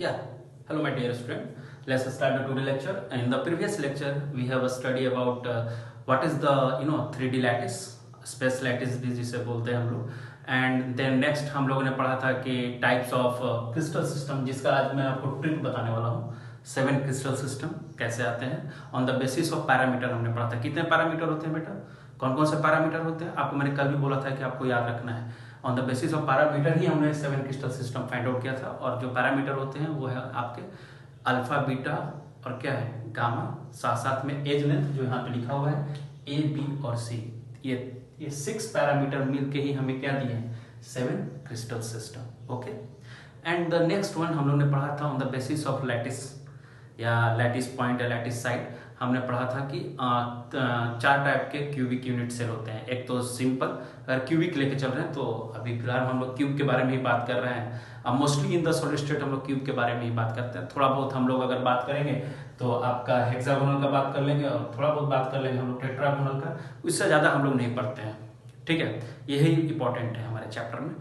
Yeah, hello my dear student. Let's start the today lecture. In the previous lecture, we have a study about what is the 3D lattice, space lattice भी जिसे बोलते हैं हम लोग. And then next हम लोगों ने पढ़ा था कि टाइप्स ऑफ क्रिस्टल सिस्टम, जिसका आज मैं आपको ट्रिक बताने वाला हूँ. 7 क्रिस्टल सिस्टम कैसे आते हैं on the basis of parameter. हमने पढ़ा था कितने पैरामीटर होते हैं बेटा, कौन कौन से पैरामीटर होते हैं. आपको मैंने कल भी बोला था कि आपको याद रखना है. On the basis of parameter ही हमने 7 क्रिस्टल सिस्टम फाइंड आउट किया था. और जो पैरामीटर होते हैं वो है आपके अल्फा, बीटा और क्या है गामा, साथ साथ में एज लेंथ जो यहाँ पे लिखा हुआ है ए, बी और सी. ये 6 पैरामीटर मिलके ही हमें क्या दिए हैं, 7 crystal system. Okay. And the next one हम लोग ने पढ़ा था on the basis of lattice या लैटिस पॉइंट या लैटिस साइड. हमने पढ़ा था कि 4 टाइप के क्यूबिक यूनिट सेल होते हैं. एक तो सिंपल, अगर क्यूबिक लेके चल रहे हैं तो अभी फिलहाल हम लोग क्यूब के बारे में ही बात कर रहे हैं. अब mostly in the solid state हम लोग क्यूब के बारे में ही बात करते हैं. थोड़ा बहुत हम लोग अगर बात करेंगे तो आपका हेक्सागोनल का बात कर लेंगे और थोड़ा बहुत बात कर लेंगे हम लोग टेट्रागोनल का. उससे ज़्यादा हम लोग नहीं पढ़ते हैं. ठीक है, यही इंपॉर्टेंट है हमारे चैप्टर में.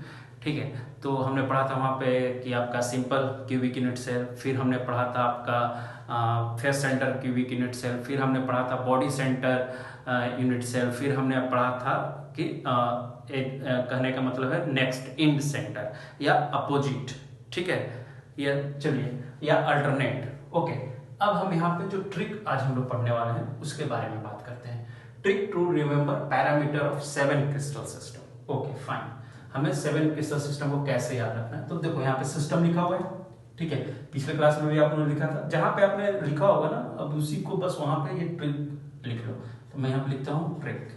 ठीक है, तो हमने पढ़ा था वहाँ पे कि आपका सिंपल क्यूबिक यूनिट सेल, फिर हमने पढ़ा था आपका face centre cubic unit cell, फिर हमने पढ़ा था बॉडी सेंटर यूनिट सेल, फिर हमने पढ़ा था कि एक कहने का मतलब है नेक्स्ट इंड सेंटर या अपोजिट. ठीक है, या चलिए या अल्टरनेट. ओके, अब हम यहाँ पे जो ट्रिक आज हम लोग पढ़ने वाले हैं उसके बारे में बात करते हैं. Trick to remember parameter of 7 crystal system. Okay fine. हमें 7 क्रिस्टल सिस्टम को कैसे याद रखना है, तो देखो यहाँ पे सिस्टम लिखा हुआ है. ठीक है, पिछले क्लास में भी आपने लिखा था. जहां पे आपने लिखा होगा ना, अब उसी को बस वहां पे ये ट्रिक लिख लो. तो मैं यहाँ पे लिखता हूँ ट्रिक.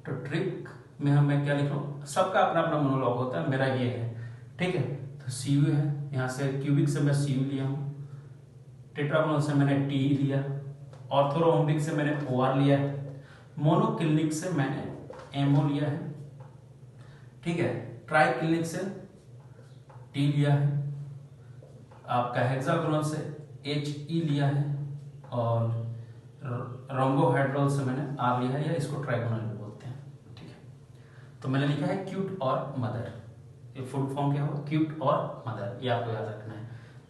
तो ट्रिक में हमें क्या लिख लो, सबका अपना अपना मोनोलॉग होता है. मेरा ये है. ठीक है, तो सी यू है. यहाँ से क्यूबिक से मैं सी यू लिया हूँ, टेट्रागोनल से मैंने टी लिया, ऑर्थोरोम्बिक से मैंने ओ आर लिया है, मोनोक्लिनिक से मैंने एमओ लिया है. ठीक है, ट्राइक्लिनिक से टी लिया है, आपका हेक्सागोनल से एच ई लिया है, और रोम्बोहाइड्रल से मैंने आर लिया है, या इसको ट्राइगोनल भी बोलते हैं. ठीक है, तो मैंने लिखा है क्यूट और मदर. ये फुल फॉर्म क्या होगा, क्यूट और मदर, ये आपको याद रखना है.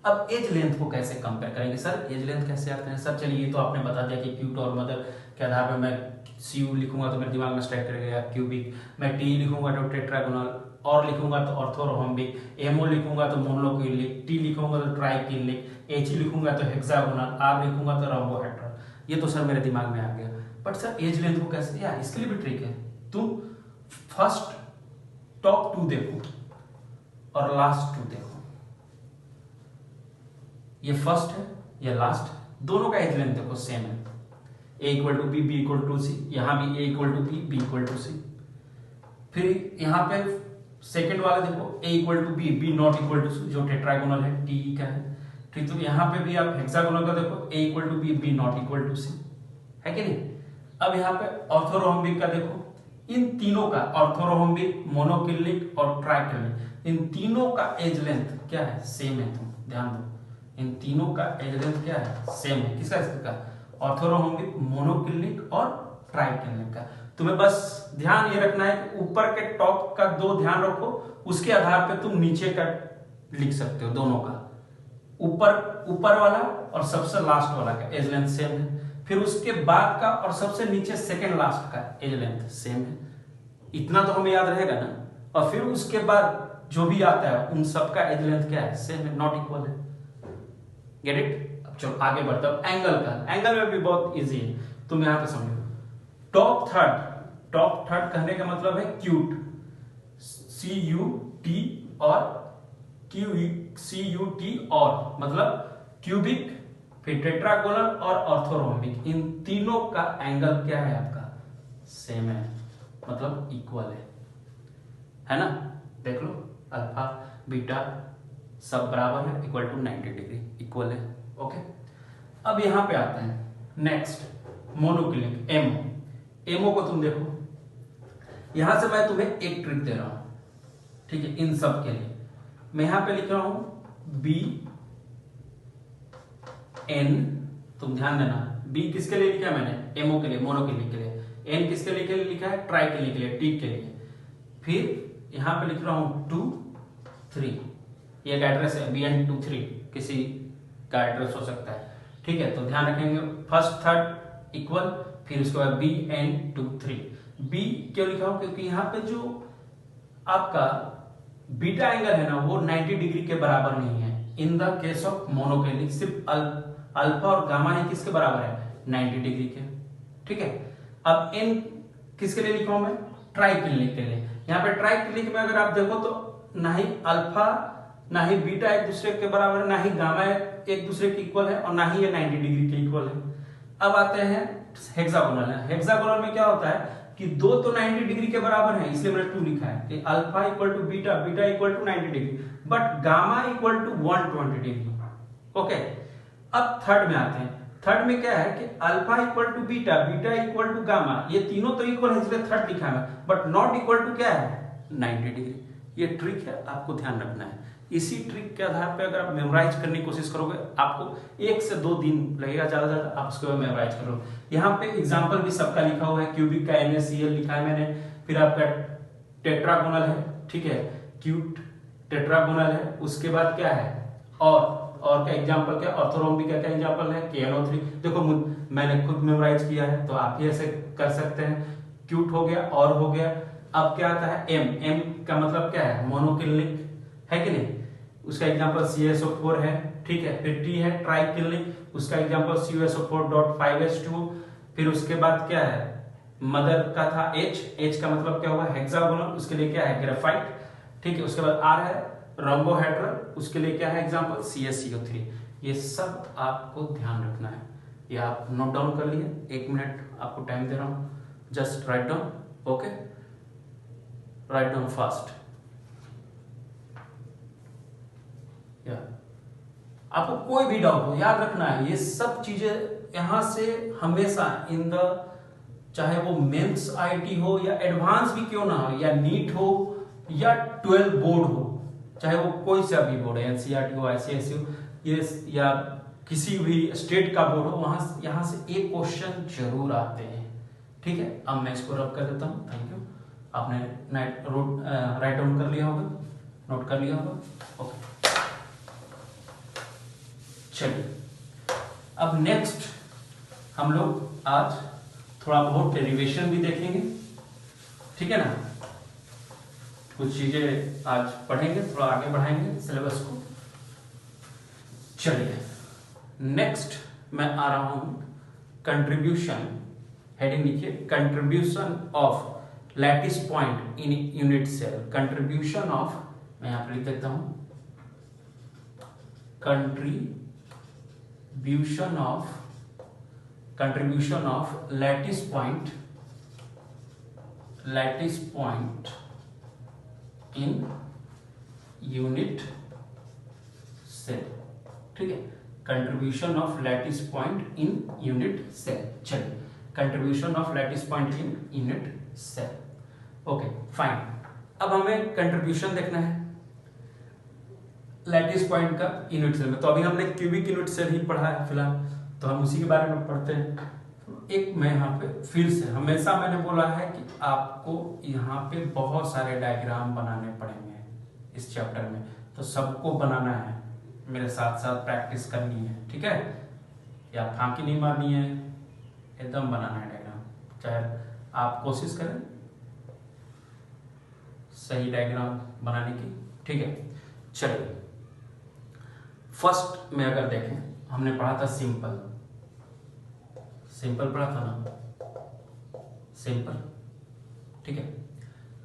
अब एज लेंथ को कैसे कंपेयर करेंगे सर, एज लेंथ कैसे याद करें सर. चलिए, ये तो आपने बता दिया कि क्यूट और मदर के आधार पर मैं सी यू लिखूंगा तो मेरे दिमाग में स्ट्राइक करेगा क्यूबिक, मैं टी लिखूंगा तो टेट्रागोनल, और लिखूंगा तो ऑर्थोरोम्बिक, एमओ लिखूंगा तो मोनोक्लिनिक, टी लिखूंगा तो ट्राइक्लिनिक, एच लिखूंगा तो हेक्सागोनल, आर लिखूंगा तो रोम्बोहेड्रल. ये तो सर मेरे दिमाग में आ गया. बट सर एज लेंथ को कैसे, यार इसके लिए भी ट्रिक है. तुम फर्स्ट टॉप 2 देखो और लास्ट 2 देखो. ये फर्स्ट है, ये लास्ट, दोनों का एज लेंथ देखो सेम है. A equal to B, B equal to C. यहां भी A equal to B, B equal to C. फिर यहां पे सेकंड वाला देखो, A equal to B, B not equal to C, जो टेट्रागोनल है टी का है. ठीक, तो यहां पे भी आप हेक्सागोनल का देखो, A equal to B, B not equal to C, है कि नहीं. अब यहाँ पे ऑर्थोरोम्बिक का देखो, इन तीनों का ऑर्थोरोम्बिक, मोनोक्लिनिक और ट्राइक्लिनिक, इन तीनों का एज लेंथ क्या है, सेम है. तुम ध्यान दो, इन तीनों का एज लेंथ क्या है, सेम है. किसका, इसका, ऑर्थोरोम्बिक, मोनोक्लिनिक और ट्राइक्लिनिक का. तुम्हें बस ध्यान ये रखना है कि ऊपर के टॉप का 2 ध्यान रखो, उसके आधार पे तुम नीचे का लिख सकते हो. दोनों का ऊपर वाला और सबसे लास्ट वाला का एज लेंथ सेम है. फिर उसके बाद का और सबसे नीचे सेकंड लास्ट का एज लेंथ सेम है. इतना तो हमें याद रहेगा ना. और फिर उसके बाद जो भी आता है उन सबका एज लेंथ क्या है, सेम है, नॉट इक्वल है. Get it. अब चलो आगे बढ़ते हैं. एंगल का, एंगल में भी बहुत इजी है. तुम यहां पे समझो, टॉप थर्ड कहने का मतलब है क्यूट, सी यू टी, और सी यू टी, और मतलब क्यूबिक, फिर टेट्रागोनल और ऑर्थोरोम्बिक. इन तीनों का एंगल क्या है आपका, सेम है, मतलब इक्वल है ना. देख लो, अल्फा बीटा सब बराबर है, इक्वल टू 90 डिग्री, इक्वल है. ओके, अब यहां पे आते हैं नेक्स्ट मोनोक्लिनिक, एमओ. एमओ को तुम देखो, यहां से मैं तुम्हें एक ट्रिक दे रहा हूं. ठीक है, इन सब के लिए मैं यहां पे लिख रहा हूं बी एन. तुम ध्यान देना, बी किसके लिए लिखा है मैंने, एमओ के लिए, मोनोक्लिनिक के लिए. एन किसके लिए लिखा है, ट्राइक्लिनिक के लिए, टी के लिए. फिर यहां पे लिख रहा हूं 2 3, ये एक एड्रेस है, बी एन 2 3. किसी का एड्रेस हो सकता है, ठीक है। तो ध्यान रखेंगे फर्स्ट थर्ड इक्वल, फिर उसके बाद Bn2 3। बी क्यों लिखा हूं, क्योंकि यहाँ पे जो आपका बीटा एंगल है ना वो 90 डिग्री के बराबर नहीं है in the case of monoclinic. सिर्फ अल्फा और गामा ही किसके बराबर है, 90 डिग्री के, ठीक है। अब एन किसके लिए लिखा हूं मैं, ट्राइक्लिनिक के लिए। यहाँ पे ट्राइक्लिनिक में अगर आप देखो तो ना ही अल्फा ना ही बीटा एक दूसरे के बराबर है, ना ही गामा एक दूसरे के इक्वल है, और ना ही ये 90 डिग्री के इक्वल है। अब आते हैं हेक्सागोनल है। हेक्सागोनल में क्या होता है कि दो तो 90 डिग्री के बराबर है, इसलिए मैंने 2 लिखा है कि alpha equal to beta, beta equal to 90 degree, but gamma equal to 120 degree. Okay, अब थर्ड में आते हैं। थर्ड में क्या है कि alpha equal to beta, beta equal to gamma, ये तीनों तो इक्वल है इसलिए थर्ड लिखा है, बट नॉट इक्वल टू क्या है, 90 डिग्री। ये ट्रिक है, आपको ध्यान रखना है। इसी ट्रिक के आधार पे अगर आप मेमोराइज करने की कोशिश करोगे, आपको 1 से 2 दिन लगेगा, ज्यादा से ज्यादा आप उसको मेमोराइज करोगे। यहाँ पे एग्जांपल भी सबका लिखा हुआ है, क्यूबिक का NaCl लिखा है मैंने, फिर आपका टेट्रागोनल है, ठीक है, क्यूट टेट्रागोनल है। उसके बाद क्या है, और क्या एग्जांपल, क्या ऑर्थोरोम्बिक का क्या एग्जांपल है, KNO3। देखो मैंने खुद मेमोराइज किया है, तो आप भी ऐसे कर सकते हैं। क्यूट हो गया, और हो गया। अब क्या आता है, एम का मतलब क्या है, मोनोक्लिनिक है कि नहीं, उसका एग्जांपल CSO4 है, ठीक है। फिर T है ट्राइक्लिनिक, उसका एग्जांपल CuSO4.5H2। फिर उसके बाद क्या है, मदर का था H का मतलब क्या हुआ, हेक्सागोनल, उसके लिए क्या है, ग्रेफाइट, ठीक है। उसके बाद R है रोम्बोहेड्रल, उसके लिए क्या है एग्जांपल, CaCO3। ये सब आपको ध्यान रखना है, ये आप नोट डाउन कर लिए। 1 मिनट आपको टाइम दे रहा हूं, just write down. Okay, write down fast. आपको कोई भी डाउट हो, याद रखना है ये सब चीजें यहां से हमेशा इन द, चाहे वो मेंस IIT हो या एडवांस भी क्यों ना हो, या नीट हो या 12 बोर्ड हो, चाहे वो कोई सा भी बोर्ड है, NCERT हो, ICSE हो, ये या किसी भी स्टेट का बोर्ड हो, वहां यहां से एक क्वेश्चन जरूर आते हैं, ठीक है। अब मैं इसको रब कर देता हूं। थैंक यू, आपने राइट डाउन कर लिया होगा, नोट कर लिया होगा। ओके, चलिए अब नेक्स्ट हम लोग आज थोड़ा बहुत डेरिवेशन भी देखेंगे, ठीक है ना। कुछ चीजें आज पढ़ेंगे, थोड़ा आगे बढ़ाएंगे सिलेबस को। चलिए नेक्स्ट मैं आ रहा हूं कंट्रीब्यूशन, हेडिंग लिखिए, contribution of lattice point in unit cell. Contribution of, मैं यहां पर लिख देता हूं, contribution of lattice point in unit cell, ठीक है। Contribution of lattice point in unit cell. चलिए, contribution of lattice point in unit cell, okay fine. अब हमें कंट्रीब्यूशन देखना है लैटिस पॉइंट का यूनिट सेल में। तो अभी हमने क्यूबिक यूनिट सेल ही पढ़ा है फिलहाल, तो हम उसी के बारे में पढ़ते हैं। एक मैं यहाँ पे फिर से, हमेशा मैंने बोला है कि आपको यहाँ पे बहुत सारे डायग्राम बनाने पड़ेंगे इस चैप्टर में, तो सबको बनाना है, मेरे साथ साथ प्रैक्टिस करनी है, ठीक है। या फांकी नहीं मारनी है, एकदम बनाना है डायग्राम, चाहे आप कोशिश करें सही डायग्राम बनाने की, ठीक है। चलिए फर्स्ट में अगर देखें, हमने पढ़ा था सिंपल पढ़ा था ना, सिंपल, ठीक है।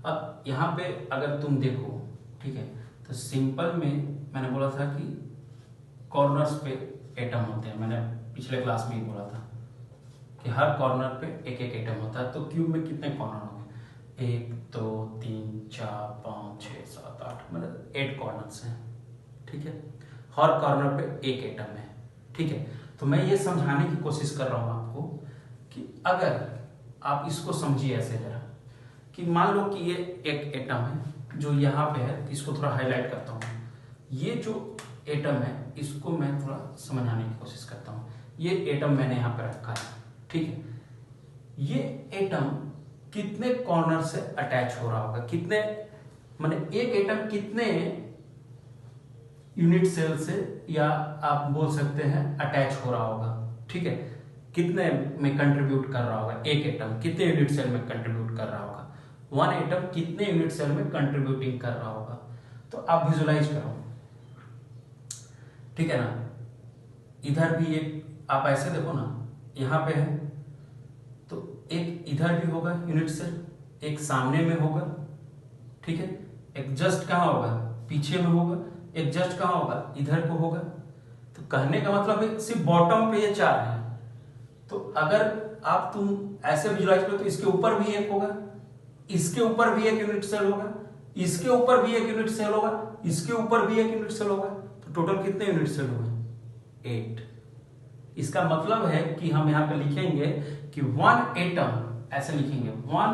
अब यहाँ पे अगर तुम देखो, ठीक है, तो सिंपल में मैंने बोला था कि कॉर्नर्स पे एटम होते हैं, मैंने पिछले क्लास में ही बोला था कि हर कॉर्नर पे एक एक एटम होता है। तो क्यूब में कितने कॉर्नर होंगे, 1 2 3 4 5 6 7 8, मतलब 8 कॉर्नर्स हैं, ठीक है। हर कॉर्नर पे एक एटम है, ठीक है। तो मैं ये समझाने की कोशिश कर रहा हूं आपको कि अगर आप इसको समझिए ऐसे जरा, कि मान लो कि ये एक एटम है जो यहाँ पे है, इसको थोड़ा हाईलाइट करता हूँ। ये जो एटम है इसको मैं थोड़ा समझाने की कोशिश करता हूँ। ये एटम मैंने यहाँ पे रखा है, ठीक है। ये एटम कितने कॉर्नर से अटैच हो रहा होगा, कितने, माने एक एटम कितने यूनिट सेल से, या आप बोल सकते हैं अटैच हो रहा होगा, ठीक है। कितने में कंट्रीब्यूट कर रहा होगा, एक एटम कितने यूनिट सेल में कंट्रीब्यूट कर रहा होगा, वन एटम कितने यूनिट सेल में कंट्रीब्यूटिंग कर रहा होगा। तो आप विजुलाइज करो, ठीक है ना। इधर भी एक आप ऐसे देखो ना, यहां पे है तो एक इधर भी होगा यूनिट सेल, एक सामने में होगा, ठीक है। एक जस्ट कहां होगा, पीछे में होगा। एक जस्ट कहां होगा, इधर को होगा। तो कहने का मतलब है सिर्फ बॉटम पे ये चार है। तो अगर आप तुम ऐसे विजुलाइज करो तो इसके ऊपर भी एक होगा, इसके ऊपर भी एक यूनिट सेल होगा, इसके ऊपर भी एक यूनिट सेल होगा, इसके ऊपर भी एक यूनिट सेल होगा। तो टोटल कितने यूनिट सेल होंगे, 8। इसका मतलब है कि हम यहां पे लिखेंगे कि वन एटम, ऐसे लिखेंगे one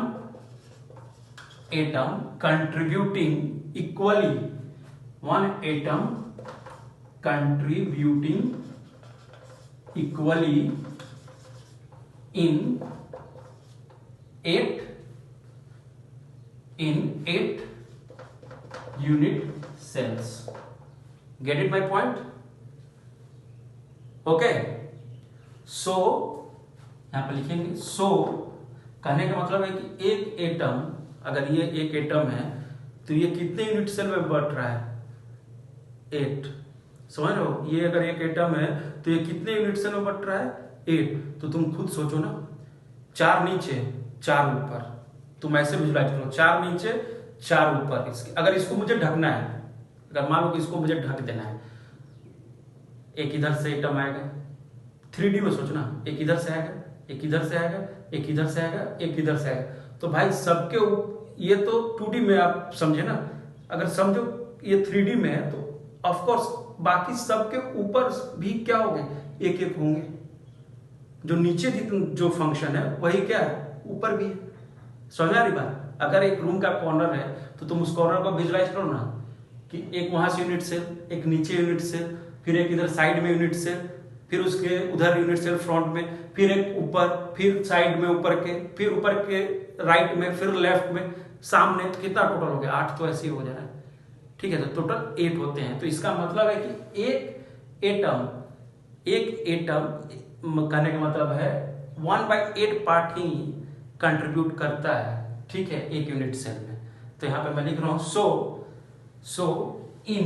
atom contributing equally, one atom contributing equally in 8 unit cells. Get it my point? Okay. So यहां पे लिखेंगे so, कहने का मतलब है कि एक एटम, अगर ये एक एटम है तो ये कितने यूनिट सेल में बट रहा है, 8। समझ रहे हो, ये अगर एक एटम है तो ये कितने यूनिट सेल में बट रहा है, 8। तो तुम खुद सोचो ना, 4 नीचे 4 ऊपर, तुम ऐसे विजुलाइज करो, 4 नीचे 4 ऊपर। इसके अगर इसको मुझे ढकना है, अगर मान लो कि इसको मुझे ढक देना है, एक इधर से एटम आएगा, 3D में सोचना, एक इधर से आएगा, एक इधर से आएगा, एक इधर से आएगा, एक इधर से आएगा। तो भाई सबके ये तो 2D में आप समझे ना, अगर समझो ये 3D में है तो ऑफकोर्स बाकी सबके ऊपर भी क्या होंगे, एक एक होंगे। जो नीचे जो फंक्शन है वही क्या है, ऊपर भी है। समझ आ रही बात। अगर एक रूम का कॉर्नर है तो तुम उस कॉर्नर को विजुलाइज करो ना, कि एक वहां से यूनिट सेल, एक नीचे यूनिट सेल, फिर एक इधर साइड में यूनिट सेल, फिर उसके उधर यूनिट सेल फ्रंट में, फिर एक ऊपर, फिर साइड में ऊपर के, फिर ऊपर के राइट में, फिर लेफ्ट में, सामने। कितना टोटल हो गया, 8 तो ऐसे ही हो जा रहा है, ठीक है। तो टोटल 8 होते हैं। तो इसका मतलब है कि एक एटम कहने का मतलब है 1/8 पार्ट ही कंट्रीब्यूट करता है, ठीक है, एक यूनिट सेल में। तो यहां पे मैं लिख रहा हूं so in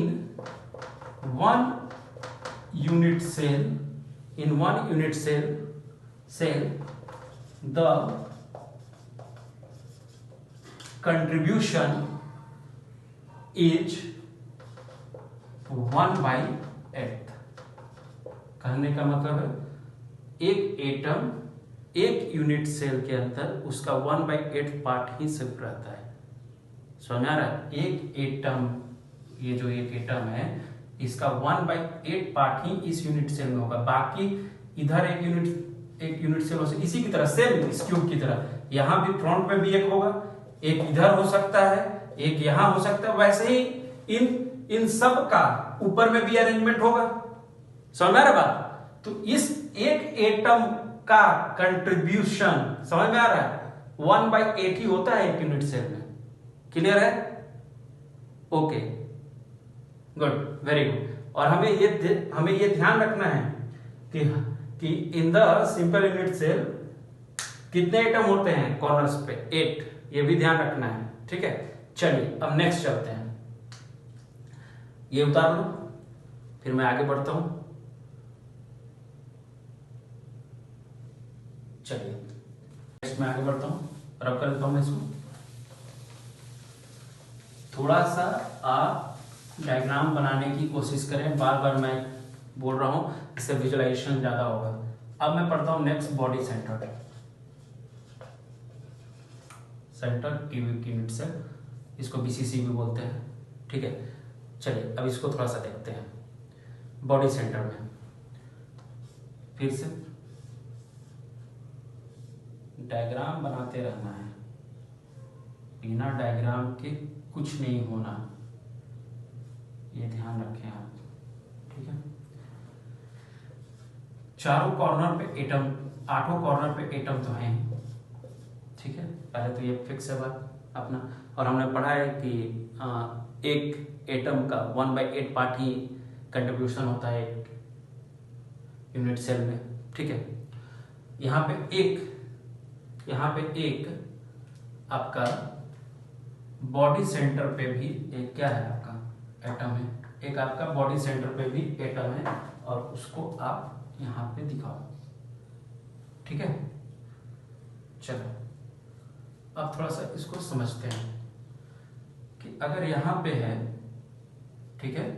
one unit cell the contribution is 1/8। कहने का मतलब है एक एटम एक यूनिट सेल के अंदर उसका 1/8 पार्ट ही सिर्फ रहता है। समझ आ रहा है, एक एटम, ये जो एक एटम है इसका 1/8 पार्ट ही इस यूनिट सेल में होगा, बाकी इधर एक यूनिट सेल हो सकता है, इसी की तरह सेम इस क्यूब की तरह यहां भी फ्रंट में भी एक होगा, एक इधर हो सकता है, एक यहां हो सकता है। वैसे ही इन सब का ऊपर में भी अरेंजमेंट होगा। समझ में आ रहा बात। तो इस एक एटम का कंट्रीब्यूशन समझ में आ रहा है, 1/8 ही होता है एक यूनिट सेल में। क्लियर है, ओके, गुड, वेरी गुड। और हमें ये ध्यान रखना है कि in the simple unit cell कितने एटम होते हैं कॉर्नर्स पे, 8। ये भी ध्यान रखना है, ठीक है। चलिए अब नेक्स्ट चलते हैं, ये उतार लो, फिर मैं आगे बढ़ता हूं। चलिए नेक्स्ट मैं आगे बढ़ता हूं, रब कर देता हूं मैं इसको। थोड़ा सा आप डायग्राम बनाने की कोशिश करें, बार बार मैं बोल रहा हूं, इससे विजुअलाइजेशन ज्यादा होगा। अब मैं पढ़ता हूं next, body centre cubic unit cell, इसको बीसीसी भी बोलते हैं, ठीक है। चलिए अब इसको थोड़ा सा देखते हैं। बॉडी सेंटर में फिर से डायग्राम बनाते रहना है, बिना डायग्राम के कुछ नहीं होना, ये ध्यान रखें आप, ठीक है। चारों कॉर्नर पे एटम, 8 कॉर्नर पे एटम तो हैं, ठीक है। पहले तो ये फिक्स है बात अपना। और हमने पढ़ा है कि एक एटम का 1/8 पार्ट ही कंट्रीब्यूशन होता है एक यूनिट सेल में, ठीक है। यहाँ पे एक आपका बॉडी सेंटर पे भी एक क्या है आपका एटम है, एक आपका बॉडी सेंटर पे भी एटम है, और उसको आप यहाँ पे दिखाओ, ठीक है। चलो अब थोड़ा सा इसको समझते हैं कि अगर यहाँ पे है, ठीक है,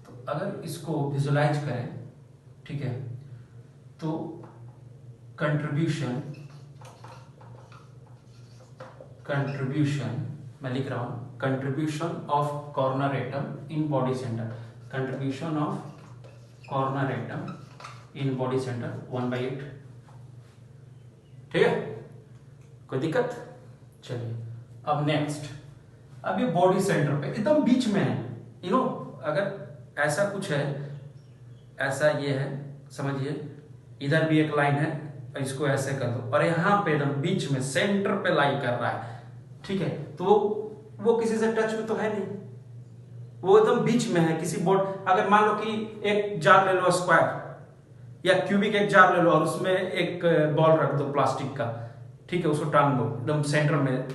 तो अगर इसको विजुलाइज करें, ठीक है, तो कंट्रीब्यूशन मैं लिख रहा हूं, contribution of corner atom in body centre, contribution of corner atom in body centre 1/8, ठीक है, कोई दिक्कत। चलिए अब नेक्स्ट, अब ये बॉडी सेंटर पे एकदम बीच में है, यू नो, अगर ऐसा कुछ है, ऐसा ये है, समझिए, इधर भी एक लाइन है, इसको ऐसे कर दो, और यहाँ पे एकदम बीच में सेंटर पे लाई कर रहा है, ठीक है, तो वो किसी से टच में तो है नहीं, वो एकदम बीच में है किसी बोर्ड। अगर मान लो कि एक जार ले लो स्क्वायर या क्यूबिक, एक जार ले लो और उसमें एक बॉल रख दो प्लास्टिक का, ठीक है, उसको टांग दो एकदम सेंटर में,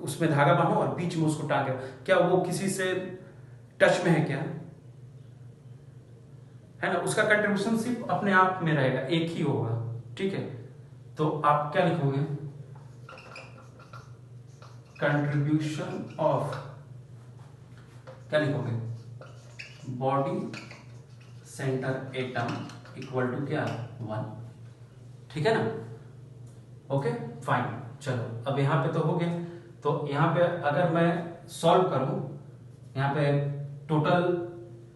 उसमें धागा बांधो और बीच में उसको टांग दो, क्या वो किसी से टच में है क्या? है ना, उसका कंट्रीब्यूशन सिर्फ अपने आप में रहेगा, एक ही होगा, ठीक है। तो आप क्या लिखोगे, कंट्रीब्यूशन ऑफ, क्या लिखोगे, body centre atom equal to क्या, 1, ठीक है ना, ओके फाइन। चलो अब यहाँ पे तो हो गया, तो यहाँ पे अगर मैं सॉल्व करूं, यहाँ पे टोटल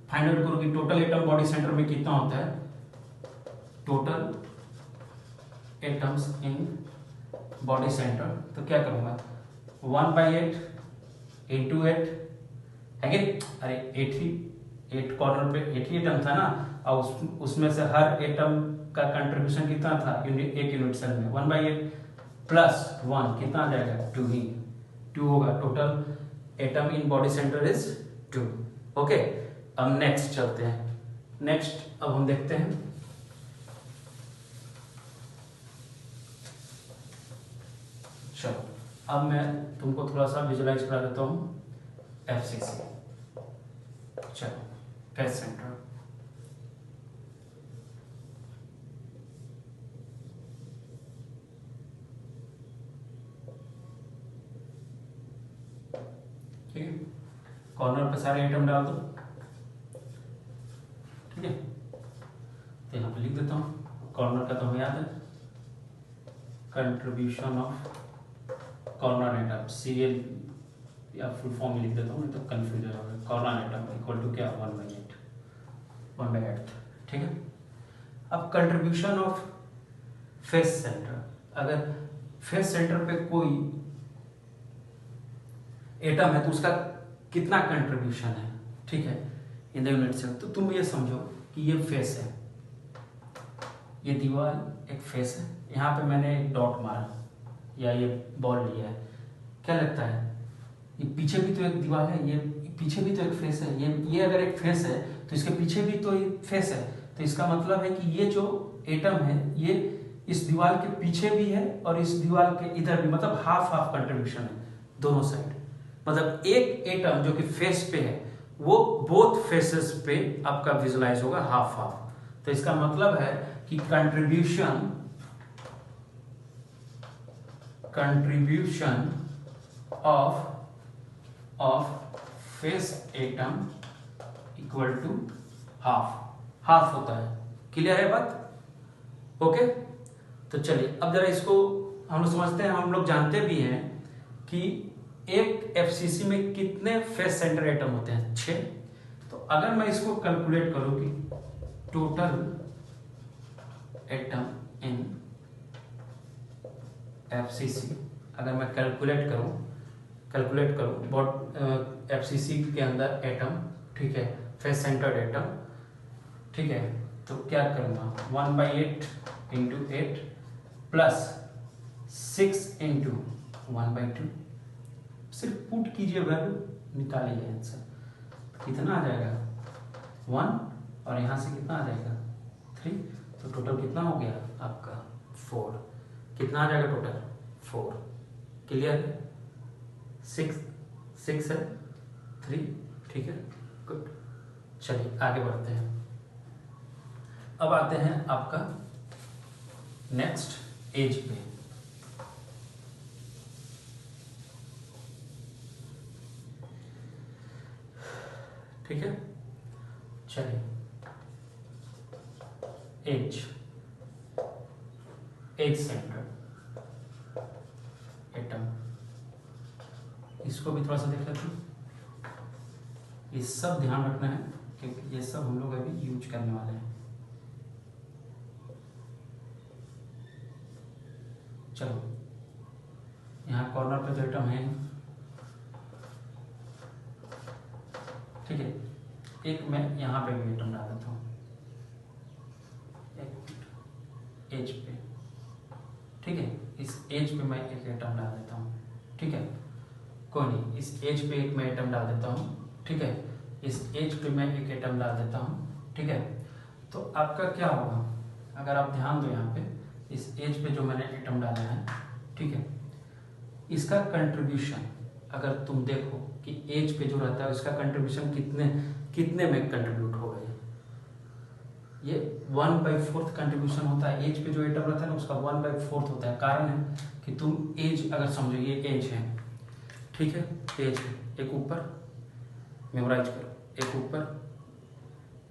फाइंड आउट करूं कि टोटल एटम बॉडी सेंटर में कितना होता है, total atoms in body centre, तो क्या करूंगा, 1/8 इंटू 8 है कि, अरे 8 कॉर्नर पे 8 ही एटम था ना, और उसमें से हर एटम का कंट्रीब्यूशन कितना था, एक यूनिट सेल में, 1/8 प्लस 1 कितना आ जाएगा, 2 ही, 2 होगा, total atom in body centre is 2, okay. अब नेक्स्ट चलते हैं, नेक्स्ट अब हम देखते हैं, चलो अब मैं तुमको थोड़ा सा विजुलाइज करा देता हूं एफसीसी। चलो फेस सेंटर, ठीक है, कॉर्नर पे सारे एटम डाल दो, ठीक है, तो यहाँ पे लिख देता हूँ, कॉर्नर का तो हमें याद है, contribution of corner atom, CL या फुल फॉर्म में लिख देता हूँ, नहीं तो कंफ्यूज हो जाएगा, कॉर्नर एटम इक्वल टू क्या, 1/8, ठीक है। अब कंट्रीब्यूशन ऑफ फेस सेंटर, अगर फेस सेंटर पे कोई एटम है तो उसका कितना कंट्रीब्यूशन है, ठीक है, इन द यूनिट सेल, तो तुम ये समझो कि ये फेस है, ये दीवार एक फेस है, यहाँ पे मैंने एक डॉट मारा या ये बॉल लिया है, क्या लगता है, ये पीछे भी तो एक दीवार है, ये पीछे भी तो एक फेस है, ये अगर एक फेस है तो इसके पीछे भी तो एक फेस है, तो इसका मतलब है कि ये जो एटम है ये इस दीवार के पीछे भी है और इस दीवार के इधर भी, मतलब हाफ हाफ कंट्रीब्यूशन है दोनों साइड, मतलब एक एटम जो कि फेस पे है वो बोथ फेसेस पे आपका विजुलाइज होगा हाफ हाफ, तो इसका मतलब है कि contribution of face atom equal to half होता है, क्लियर है बात, ओके। तो चलिए अब जरा इसको हम लोग समझते हैं, हम लोग जानते भी हैं कि एक एफसीसी में कितने फेस सेंटर एटम होते हैं, 6। तो अगर मैं इसको कैलकुलेट करूं कि टोटल एटम इन एफसीसी, अगर मैं कैलकुलेट करूं एफसीसी के अंदर एटम, ठीक है, फेस सेंटर्ड एटम, ठीक है, तो क्या करूंगा, 1/8 इंटू 8 प्लस 6 इंटू 1/2, सिर्फ पुट कीजिए, वैल्यू निकालिए आंसर, कितना आ जाएगा, 1 और यहाँ से कितना आ जाएगा 3, तो टोटल कितना हो गया आपका 4। कितना आ जाएगा टोटल 4। क्लियर है? 6 है 3, ठीक है, गुड। चलिए आगे बढ़ते हैं। अब आते हैं आपका नेक्स्ट एज पे। ठीक है, चलिए एज सेंटर एटम, इसको भी थोड़ा सा देख लेते हैं। ये सब ध्यान रखना है क्योंकि ये सब हम लोग अभी यूज करने वाले हैं। चलो यहाँ कॉर्नर पे तो एटम है, ठीक है। एक मैं यहाँ पे भी एटम डाल देता हूँ, एज पे, ठीक है। इस एज पे मैं एक एटम डाल देता हूँ, ठीक है, कोई नहीं। इस एज पे एक मैं एटम डाल देता हूँ, ठीक है। इस एज पे मैं एक एटम डाल देता हूँ, ठीक है। तो आपका क्या होगा, अगर आप ध्यान दो यहाँ पे, इस एज पे जो मैंने एटम डाला है, ठीक है, इसका कंट्रीब्यूशन अगर तुम देखो कि एज पे जो रहता है उसका कंट्रीब्यूशन कितने में कंट्रीब्यूट हो गए, ये 1/4 कंट्रीब्यूशन होता है। एज पे जो एटम रहता है ना उसका 1/4 होता है। कारण है कि तुम एज अगर समझो, ये एज है, ठीक है, एज एक ऊपर, मेमोराइज करो, एक ऊपर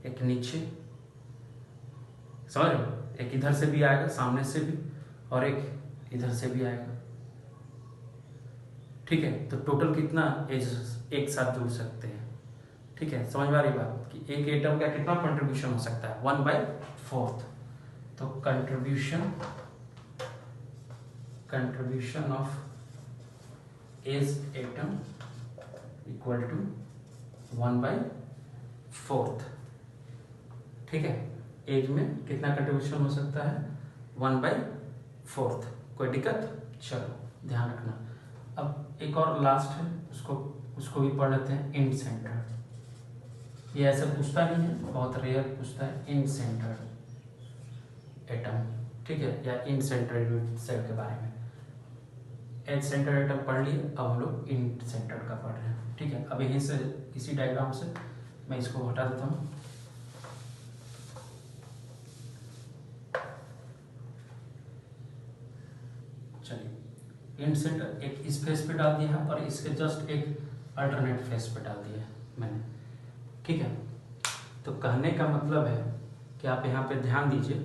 एक नीचे, समझ लो, एक इधर से भी आएगा सामने से भी, और एक इधर से भी आएगा, ठीक है। तो टोटल कितना एज एक साथ जुड़ सकते हैं, ठीक है। समझ में आ रही बात कि एक एटम का कितना कंट्रीब्यूशन हो सकता है, 1/4। तो contribution of edge atom equal to 1/4, ठीक है। एज में कितना कंट्रीब्यूशन हो सकता है, 1/4। कोई दिक्कत? चलो ध्यान रखना। अब एक और लास्ट है, उसको भी पढ़ लेते हैं। इंड सेंटर, ये ऐसा पूछता नहीं है, बहुत रेयर पूछता है। इंड सेंटर एटम, ठीक है, या इंड सेंटर यूनिट सेल के बारे में। एज सेंटर एटम पढ़ लिए, अब हम लोग इंड सेंटर का पढ़ रहे हैं, ठीक है। अब यहीं से इसी डायग्राम से मैं इसको हटा देता हूँ। चलिए, इंड सेंटर एक इस फेस पे डाल दिया है और इसके जस्ट एक अल्टरनेट फेस पे डाल दिया है मैंने, ठीक है। तो कहने का मतलब है कि आप यहाँ पे ध्यान दीजिए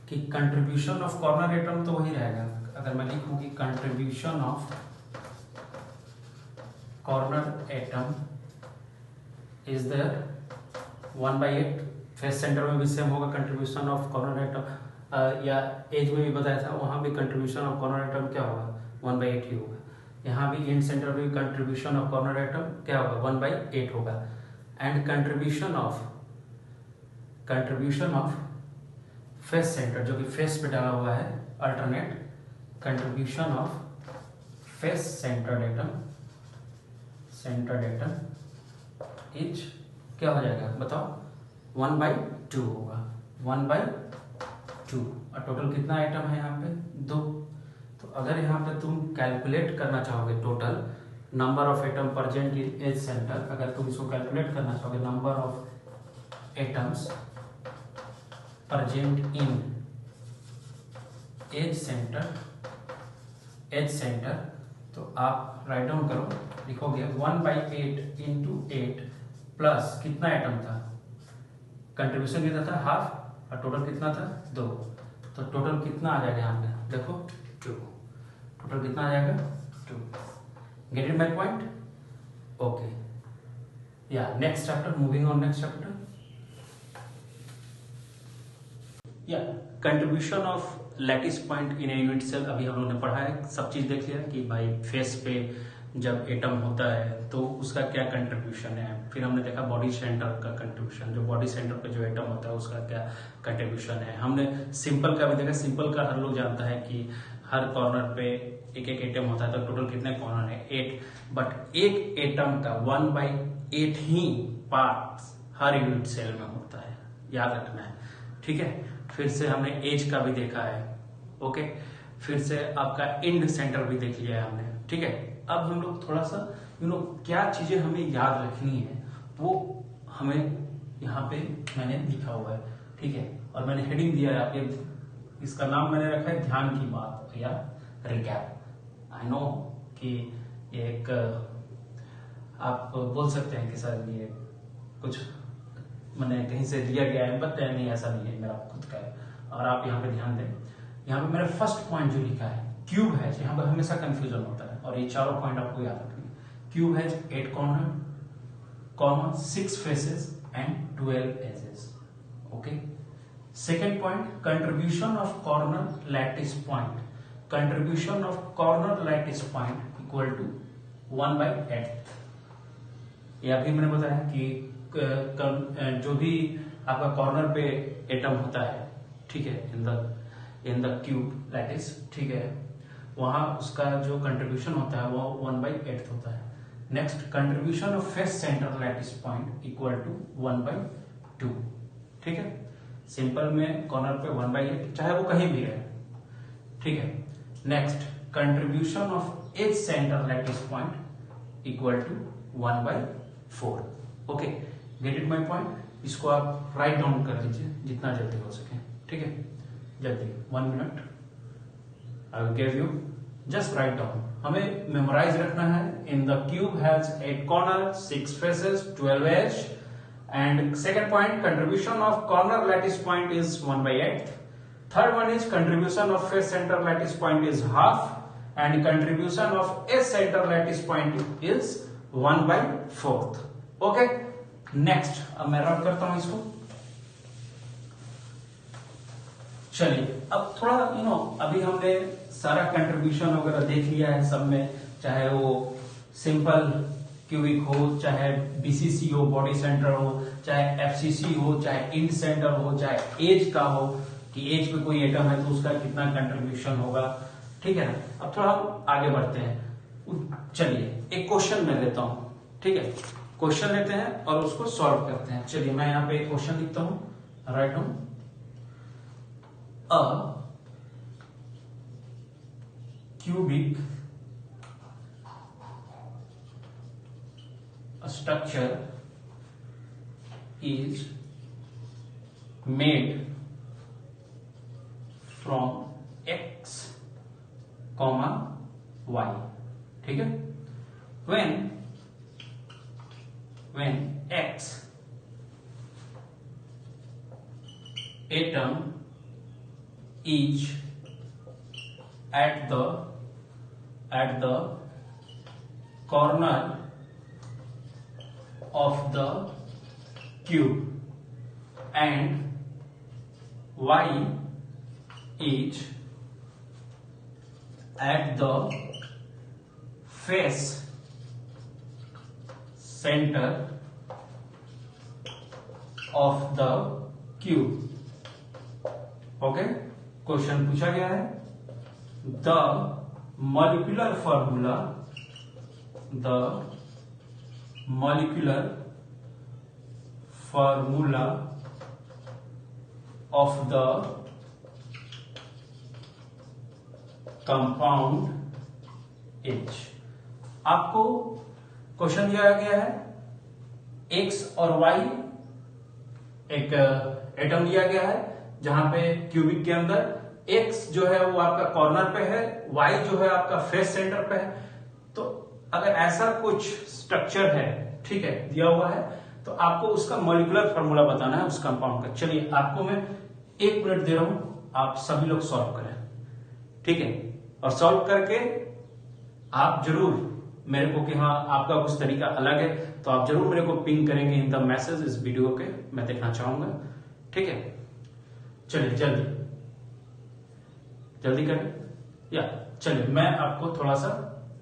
कि कंट्रीब्यूशन ऑफ कॉर्नर एटम तो वही रहेगा। अगर मैं लिखूँ कि contribution of corner atom is there 1/8, face centre में भी सेम होगा कंट्रीब्यूशन ऑफ कॉर्नर एटम, या एज में भी बताया था, वहाँ भी कंट्रीब्यूशन ऑफ कॉर्नर एटम क्या होगा, 1/8 ही होगा। यहाँ भी इंड सेंटर में भी कंट्रीब्यूशन ऑफ कॉर्नर एटम क्या होगा, 1/8 होगा। And contribution of face centre, जो कि फेस पे डाला हुआ है alternate, contribution of face centred atom is क्या हो जाएगा बताओ, 1/2 होगा, 1/2। और टोटल कितना आइटम है यहाँ पे, 2। तो अगर यहाँ पे तुम कैलकुलेट करना चाहोगे total number of atom present in edge centre, अगर तुम इसको कैलकुलेट करना चाहोगे number of atoms present in edge centre, तो आप राइट डाउन करो, लिखोगे 1/8 इंटू 8 प्लस कितना आइटम था, कंट्रीब्यूशन कितना था, हाफ, और टोटल कितना था, 2। तो टोटल कितना आ जाएगा यहाँ पे देखो, 2। टोटल कितना आ जाएगा, 2। Get it my point? Okay, या next chapter, moving on next chapter. या contribution of lattice point in a unit cell, अभी हम लोगों ने पढ़ा है, सब चीज देख लिया कि भाई फेस पे जब एटम होता है तो उसका क्या कंट्रीब्यूशन है। फिर हमने देखा बॉडी सेंटर का कंट्रीब्यूशन, जो बॉडी सेंटर पे जो एटम होता है उसका क्या कंट्रीब्यूशन है। हमने सिंपल का भी देखा, सिंपल का हर लोग जानता है कि हर कॉर्नर पे एक एक एटम होता है, तो टोटल कितने कॉर्नर है, 8। बट एक एटम का 1/8 ही पार्ट हर यूनिट सेल में होता है, याद रखना है, ठीक है। फिर से हमने एज का भी देखा है, ओके। फिर से आपका एंड सेंटर भी देख लिया है हमने, ठीक है। अब हम लोग थोड़ा सा क्या चीजें हमें याद रखनी है वो हमें यहाँ पे मैंने लिखा हुआ है, ठीक है। और मैंने हेडिंग दिया है, आप इसका नाम मैंने रखा है ध्यान की बात या रिकैप। आई नो कि एक आप बोल सकते हैं कि सर ये कुछ मैंने कहीं से दिया गया है, बट नहीं, ऐसा नहीं है, मेरा खुद का है। और आप यहाँ पे ध्यान दें, यहाँ पे मेरा फर्स्ट पॉइंट जो लिखा है क्यूब है, यहाँ पर हमेशा कंफ्यूजन होता है और ये चारों पॉइंट आपको याद रखने। Cube has 8 corner, 6 faces and 12 edges, okay. Second point, contribution of corner lattice point, contribution of corner lattice point equal to 1/8। ये अभी मैंने बताया कि जो भी आपका कॉर्नर पे एटम होता है, ठीक है, इन द क्यूब लैटिस, ठीक है, वहां उसका जो कंट्रीब्यूशन होता है वो 1/8 होता है। Next, contribution of face centre lattice point equal to 1/2, ठीक है। सिंपल में कॉर्नर पे 1/8, चाहे वो कहीं भी रहे, ठीक है। Next, contribution of edge centre lattice point equal to 1/4, okay. Get it my point. इसको आप राइट डाउन कर लीजिए जितना जल्दी हो सके, ठीक है, जल्दी, 1 minute I will give you, just write down. हमें मेमोराइज रखना है, in the cube has 8 corner, 6 faces, 12 edge, and second point, contribution of corner lattice point is 1/8। Third one is contribution of face centre lattice point is half, and contribution of edge centre lattice point is 1/4, okay. Next, अब मैं रब करता हूं इसको। चलिए, अब थोड़ा अभी हमने सारा कंट्रीब्यूशन वगैरह देख लिया है सब में, चाहे वो सिंपल क्यूबिक हो, चाहे बीसीसी हो, बॉडी सेंटर हो, चाहे एफसीसी हो, चाहे इंड सेंटर हो, चाहे एज का हो कि एज पे कोई एटम है तो उसका कितना कंट्रीब्यूशन होगा, ठीक है ना। अब थोड़ा हम आगे बढ़ते हैं। चलिए, एक क्वेश्चन मैं लेता हूं, ठीक है, क्वेश्चन लेते हैं और उसको सॉल्व करते हैं। चलिए, मैं यहाँ पे एक क्वेश्चन लिखता हूं, राइट हूं, a cubic structure is made from x, y, ठीक है। when x atom is at the corner of the cube and y is at the face center of the cube, okay. Question पूछा गया है, the molecular formula of the compound H। आपको question दिया गया है, X और Y एक atom दिया गया है जहां पे क्यूबिक के अंदर X जो है वो आपका कॉर्नर पे है, Y जो है आपका फेस सेंटर पे है। तो अगर ऐसा कुछ स्ट्रक्चर है, ठीक है, दिया हुआ है, तो आपको उसका मॉलिक्यूलर फार्मूला बताना है उस कंपाउंड का। चलिए, आपको मैं 1 मिनट दे रहा हूं, आप सभी लोग सॉल्व करें, ठीक है। और सॉल्व करके आप जरूर मेरे को कि हाँ आपका कुछ तरीका अलग है तो आप जरूर मेरे को पिंग करेंगे इन द मैसेज इस वीडियो के, मैं देखना चाहूंगा, ठीक है। चलिए, जल्दी करें या चलिए, मैं आपको थोड़ा सा,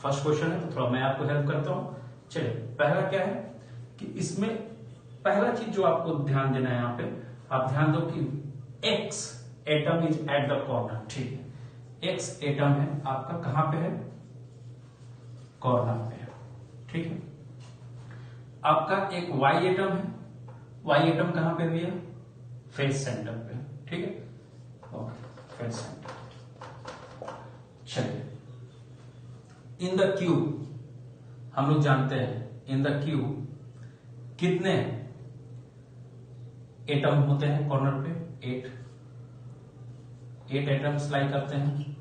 फर्स्ट क्वेश्चन है तो थोड़ा मैं आपको हेल्प करता हूं। चलिए, पहला क्या है कि इसमें पहला चीज जो आपको ध्यान देना है, यहाँ पे आप ध्यान दो कि X atom is at the corner, ठीक है। X एटम है आपका कहां पे है, कॉर्नर पे है, ठीक है। आपका एक Y एटम है, वाई एटम कहां पे भी है, फेस सेंटर पे, ठीक है, ओके फेस सेंटर। चलिए, इन द क्यूब हम लोग जानते हैं इन द क्यूब कितने एटम होते हैं कॉर्नर पे, 8 एटम्स लाई करते हैं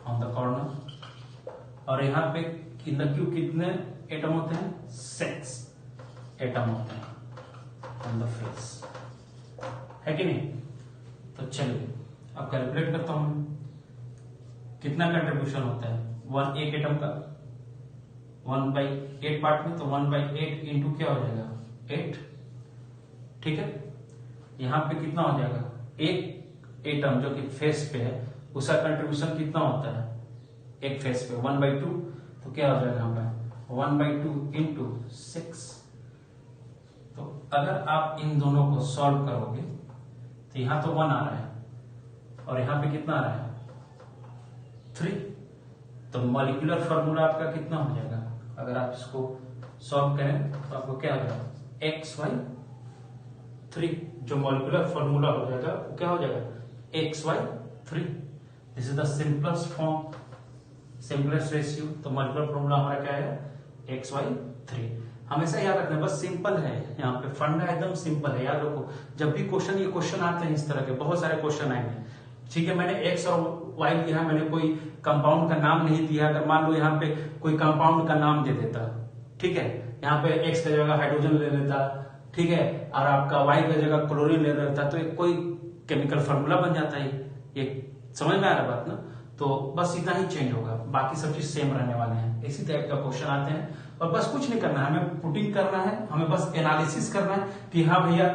ऑन द कॉर्नर, और यहां पे इन द क्यूब कितने एटम होते हैं, 6 एटम होते हैं ऑन द फेस, है कि नहीं। तो चलिए अब कैलकुलेट करता हूं, कितना कंट्रीब्यूशन होता है एक एटम का 1/8 पार्ट में, तो 1/8 इंटू क्या हो जाएगा 8, ठीक है। यहां पे कितना हो जाएगा, एक एटम जो कि फेस पे है उसका कंट्रीब्यूशन कितना होता है एक फेस पे 1/2, तो क्या हो जाएगा हमारा 1/2 इंटू 6। तो अगर आप इन दोनों को सॉल्व करोगे तो यहां तो 1 आ रहा है और यहां पे कितना आ रहा है 3, तो मॉलिक्यूलर फॉर्मूला आपका कितना हो जाएगा, अगर आप इसको सॉल्व करें तो आपको क्या होगा XY3, जो मॉलिक्यूलर फॉर्मूला हो जाएगा वो क्या हो जाएगा XY3। This is the simplest form, simplest ratio, तो मॉलिक्यूलर फॉर्मूला हमारा क्या है XY3। हमेशा याद रखना, बस सिंपल है, यहाँ पे फंडा एकदम सिंपल है, याद रखो। जब भी ये क्वेश्चन आते हैं इस तरह के बहुत सारे क्वेश्चन आएंगे, ठीक है। मैंने एक्स और वाई लिया है, मैंने कोई कंपाउंड का नाम नहीं दिया। अगर मान लो यहाँ पे कोई कंपाउंड का नाम दे देता, ठीक है, यहाँ पे एक्स की जगह हाइड्रोजन ले लेता, ठीक है, और आपका वाई की जगह क्लोरीन ले लेता, तो एक कोई केमिकल फॉर्मूला बन जाता है। ये समझ में आ रहा बात ना। तो बस इतना ही चेंज होगा, बाकी सब चीज सेम रहने वाले हैं। इसी टाइप का क्वेश्चन आते हैं और बस कुछ नहीं करना है, हमें पुटिंग करना है, हमें बस एनालिसिस करना है कि हाँ भैया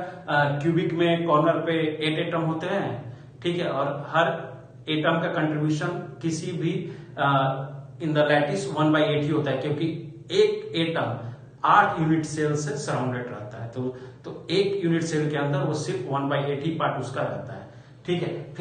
क्यूबिक में कॉर्नर पे 8 एटम होते हैं, ठीक है, और हर एटम का कंट्रीब्यूशन किसी भी इन द लैटिस 1/8 ही होता है, क्योंकि एक एटम 8 यूनिट सेल से सराउंडेड रहता है। तो एक यूनिट सेल के अंदर वो सिर्फ 1/8 ही पार्ट उसका रहता है, ठीक है।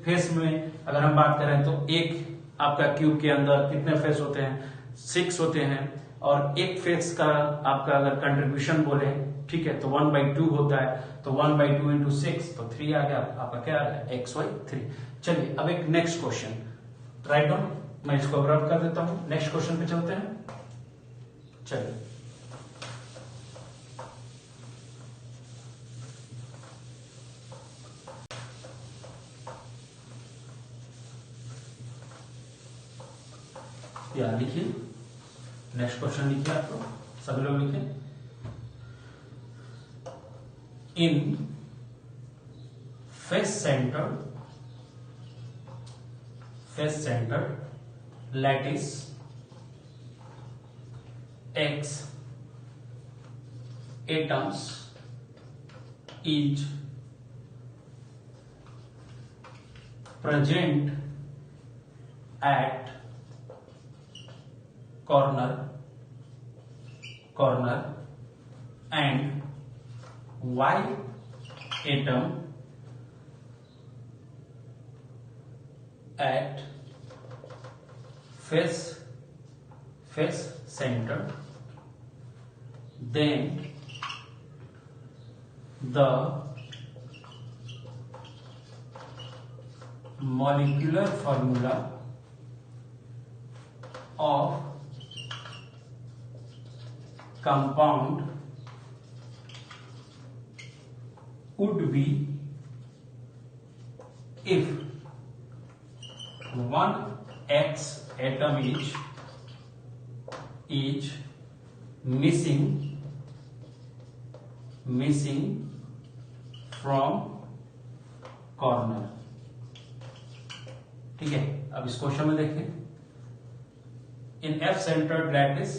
फेस में अगर हम बात करें तो एक आपका क्यूब के अंदर कितने फेस होते हैं 6 होते हैं, और एक फेस का आपका अगर कंट्रीब्यूशन बोले, ठीक है, तो 1/2 होता है, तो 1/2 इंटू 6 तो 3 आ गया आपका, क्या आ रहा है XY3। चलिए अब एक नेक्स्ट क्वेश्चन राइट डाउन, मैं इसको रब कर देता हूं, नेक्स्ट क्वेश्चन पे चलते हैं। चलिए या लिखिए, नेक्स्ट क्वेश्चन लिखिए, आप लोग सभी लोग लिखें। In face centre lattice X atoms is present at corner and Y atom at face center, then the molecular formula of compound would be if one X atom is missing from corner, ठीक है। अब इस question में देखें, in F centred lattice,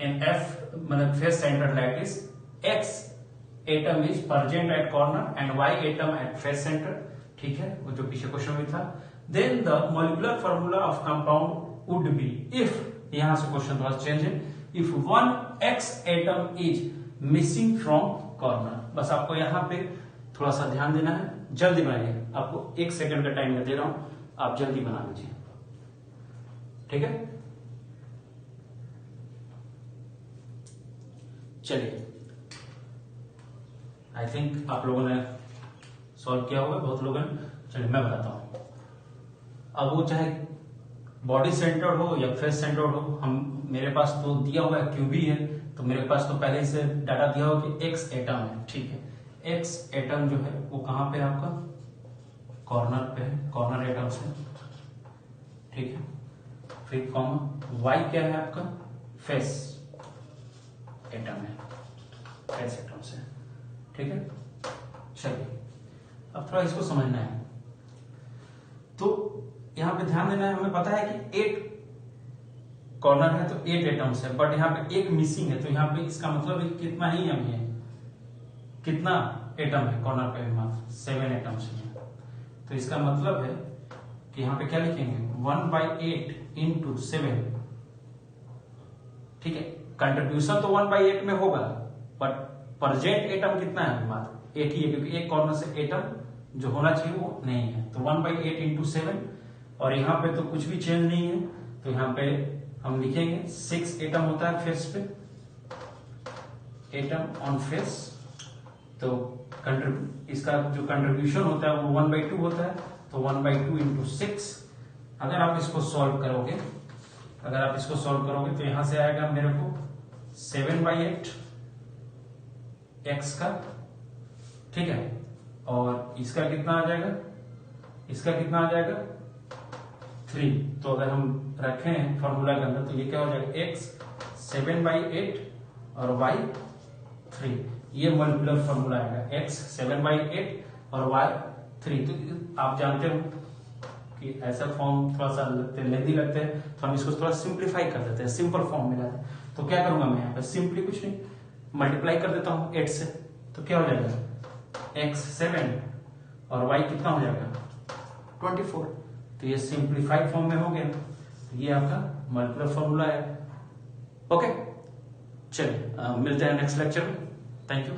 in F मतलब face centred lattice X atom is present at corner and Y atom at face centre, ठीक है, वो जो पीछे क्वेश्चन में था। Then the molecular formula of compound would be if, यहां से क्वेश्चन थोड़ा चेंज है, if one X atom is missing from corner. बस आपको यहां पे थोड़ा सा ध्यान देना है, जल्दी बनाइए, आपको 1 सेकंड का टाइम मैं दे रहा हूं, आप जल्दी बना लीजिए, ठीक है। चलिए आई थिंक आप लोगों ने सॉल्व किया होगा बहुत लोगों ने। चलिए मैं बताता हूँ। अब वो चाहे बॉडी सेंटर्ड हो या फेस सेंटर्ड हो, हम मेरे पास तो दिया हुआ है क्यूबी है, तो मेरे पास तो पहले से डाटा दिया हुआ कि एक्स एटम है, ठीक है। एक्स एटम जो है वो कहाँ पे है आपका, कॉर्नर पे है, कॉर्नर एटम से, ठीक है। फिर कॉमन वाई क्या है आपका, फेस एटम है, फेस एटम से, ठीक है। चलिए अब थोड़ा इसको समझना है। तो यहां पे ध्यान देना है, हमें पता है कि 8 कॉर्नर है तो 8 एटम्स है, बट यहाँ पे एक मिसिंग है, तो यहाँ पे इसका मतलब कितना ही है, कितना एटम है कॉर्नर पे, मात्र 7 एटम्स है। तो इसका मतलब है कि यहाँ पे क्या लिखेंगे, 1/8 इंटू 7, ठीक है। कंट्रीब्यूशन तो 1/8 में होगा, बट प्रेजेंट एटम कितना है, मात्र 8 ही है, क्योंकि एक कॉर्नर से एटम जो होना चाहिए वो नहीं है। तो 1/8 इंटू 7, और यहाँ पे तो कुछ भी चेंज नहीं है, तो यहाँ पे हम लिखेंगे 6 एटम होता है फेस पे, एटम ऑन फेस। तो इसका जो कंट्रीब्यूशन होता है वो 1/2 होता है, तो 1/2 इंटू 6। अगर आप इसको सॉल्व करोगे, तो यहां से आएगा मेरे को 7/8 एक्स का, ठीक है। और इसका कितना आ जाएगा, 3। तो अगर हम रखें फॉर्मूला के अंदर, तो ये क्या हो जाएगा, x 7/8 और y 3। ये मॉलिक्यूलर फॉर्मूला आएगा, x 7/8 और y 3। तो आप जानते हो कि ऐसा फॉर्म थोड़ा सा लेंदी लगते हैं, तो हम इसको थोड़ा सिंप्लीफाई कर देते हैं, सिंपल फॉर्म में लाते हैं। तो क्या करूंगा मैं यहाँ पे, सिंपली कुछ नहीं, मल्टीप्लाई कर देता हूँ 8 से, तो क्या हो जाएगा, x 7 और y कितना हो जाएगा, 24। तो ये सिंप्लीफाइड फॉर्म में हो गया। तो ये आपका मॉलिक्यूलर फॉर्मूला है। ओके, चलिए मिलते हैं नेक्स्ट लेक्चर में। Thank you.